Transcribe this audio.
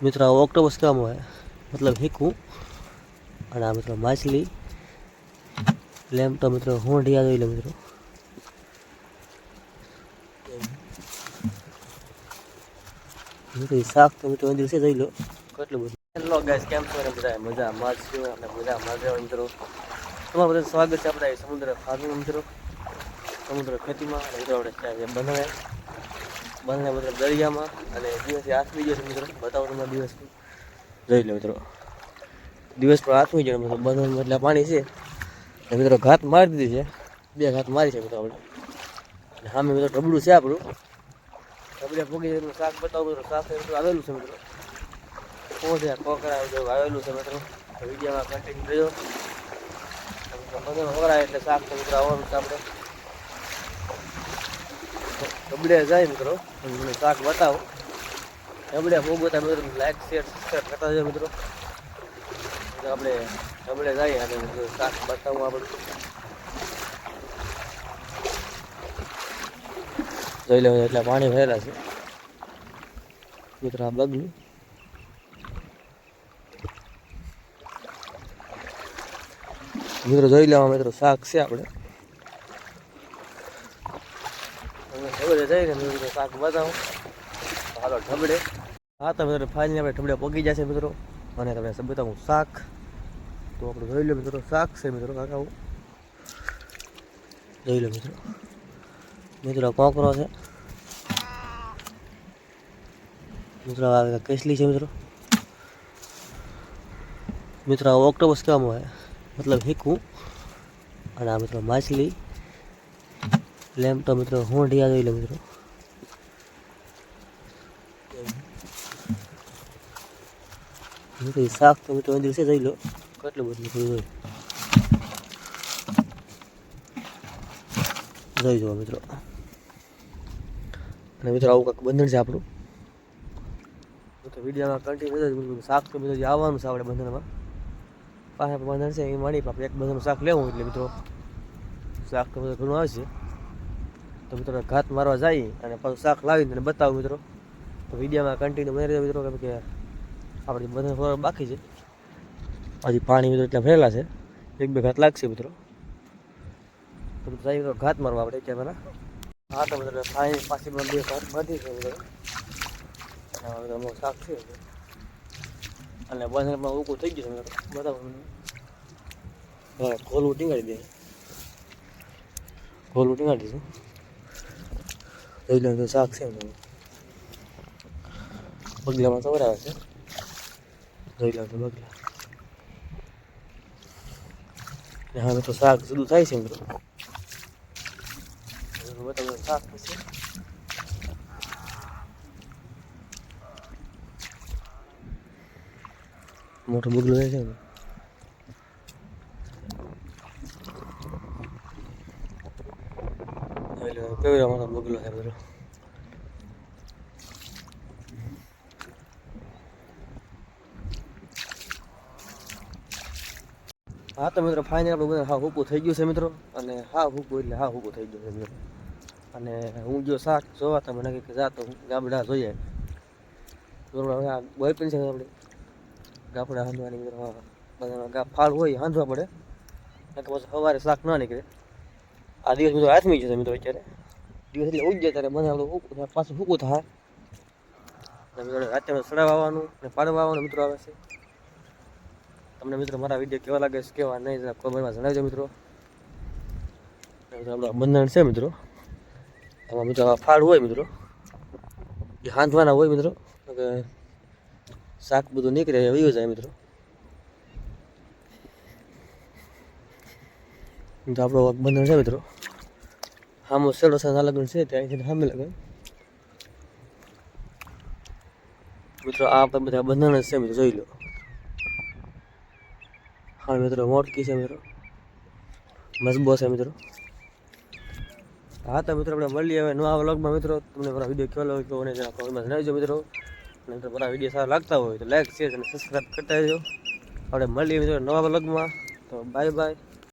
मित्र octopus का मुँह है मतलब हिकू और आ मित्र माछली लेम तो मित्र होंडिया જોઈ લો મિત્રો મિત્રો શાક તો મિત્રો અંદર છે જોઈ લો કેટલું બધું હેલો ગાઈસ કેમ છો ને બધા મજા માં છો અને મજા માં મિત્રો તમારું બધા સ્વાગત છે આપણા સમુદ્ર ફાર્મિંગ મિત્રો સમુદ્ર ખેતીમાં મિત્રો આપણે બંને મતલબ દરિયામાં અને દિવસે આથમી ગયો છે મિત્રો બતાવો તમને દિવસ જોઈ લો મિત્રો દિવસ પર આથમી ગયો મતલબ બંધ એટલે પાણી છે મિત્રો ઘાત મારી દીધી છે બે ઘાત મારી છે મિત્રો આપણે અને સામે મિત્રો ઢબડું છે આપણું ઢબડે પોગી શાક બતાવું મિત્રો શાક આવેલું છે મિત્રો શું છે કોકરા જેવું આવેલું છે મિત્રો વિડીયોમાં કન્ટિન્યુ રહ્યો બધું વગરાય એટલે શાક તો મિત્રો આવવાનું છે આપણે ઢબડે જાય મિત્રો મને શાક બતાવો ઢબડે પોગતા મિત્રો લાઈક શેર સબસ્ક્રાઈબ કરતા જાય મિત્રો આપણે ઢબડે જઈએ અને શાક બતાવું આપણે જોઈ લેવું એટલે પાણી ભરેલા છે મિત્રો આ બગલું મિત્રો જોઈ લેવા મિત્રો શાક છે આપણે ઢબડે જઈને મિત્રો શાક બતાવું હાલો ઢબડે હા તો મિત્રો ફાઇનલી આપણે ઢબડે પોગી જશે મિત્રો અને તમને બતાવું શાક તો આપણે જોઈ લો મિત્રો શાક છે મિત્રો કાકા જોઈ લો મિત્રો મિત્રો કોકરો છે મિત્રો આ કેસલી છે મિત્રો મિત્રો ऑक्टोपस का मुँह है मतलब हिकू और आ मित्र माछली लेम तो मित्र होंडिया જોઈ લો મિત્રો મિત્રો શાક તો મિત્રો અંદર છે જોઈ લો કેટલું બધું જોઈ જુઓ મિત્રો અને મિત્રો આવું કંઈક બંધન છે આપણું તો વિડીયોમાં કન્ટિન્યુ શાક તો મિત્રો જે આવવાનું છે આપણે બંધનમાં પાસે બંધન છે એ મળી આપણે એક બંધનનું શાક લેવું એટલે મિત્રો શાક તો બધું ઘણું આવશે તો મિત્રો ઘાત મારવા જાય અને પાછું શાક લાવીને બતાવું મિત્રો તો વિડીયોમાં કન્ટિન્યુ બની રહ્યો મિત્રો કે આપણે બંધન થોડા બાકી છે હજી પાણી મિત્રો એટલા ભરેલા છે એક બે ઘાત લાગશે મિત્રો તો જાય મિત્રો ઘાત મારવા આપણે ત્યાં પહેલાં હા તો મિત્રો પાણી પાછી બે ઘાત બાંધી છે મિત્રો અને શાક છે અને બંધનમાં ઊંકું થઈ ગયું છે મિત્રો બતાવો હા ખોલવું ટીંગાડી દે ખોલવું ટીંગાડી દઈશું જોઈ લો તો શાક છે બગલામાં સવરાવે છે જોઈ લો તો બગલા હવે તો શાક જુદું થાય છે મિત્રો બતાવો શાક છે મોટો બગલો છે ને કેવો મોટો બગલો છે મિત્રો હા તો મિત્રો ફાઇનલ આપણે બધા હા હૂકું થઈ ગયું છે મિત્રો અને હા હૂકું એટલે હા હૂકું થઈ ગયું છે મિત્રો અને હું જો શાક જોવા તો મને કે જાતો ગાબડા જોઈએ બોય પણ છે આપણે ગાફડા હાંધવાની મિત્રો બધા ફાળ હોય હાંધવા પડે કે પછી સવારે શાક ના નીકળે આ દિવસ મિત્રો હાથમી જશે મિત્રો અત્યારે દિવસ એટલે ઉજ જાય ત્યારે મને આપણું પાછું હૂકું થાય રાતે સડાવવા આવવાનું અને પાડવા આવવાનું મિત્રો આવે છે તમને મિત્રો મારા વિડીયો કેવા લાગે છે કેવા નહીં કોમેન્ટમાં જણાવજો મિત્રો આપણું બંધન છે મિત્રો આમાં મિત્રો ફાળ હોય મિત્રો એ હાંધવાના હોય મિત્રો શાક બધું નીકળે વયું જાય મિત્રો તો આપણો બંધન છે મિત્રો આમ સેડો સાથે લગ્ન છે ત્યાંથી સામે લગ્ન મિત્રો આ આપણે બધા બંધન જ છે મિત્રો જોઈ લો હા મિત્રો મોટકી છે મિત્રો મજબૂત છે મિત્રો હા તો મિત્રો આપણે મળીએ હવે નવા વ્લોગમાં મિત્રો તમને મારા વિડીયો કેવો લાગ્યો અને જરા કોમેન્ટમાં જણાવજો મિત્રો અને મિત્રો મારા વિડીયો સારા લાગતા હોય તો લાઈક શેર અને સબસ્ક્રાઈબ કરતા રહેજો આપણે મળીએ મિત્રો નવા વ્લોગમાં તો બાય બાય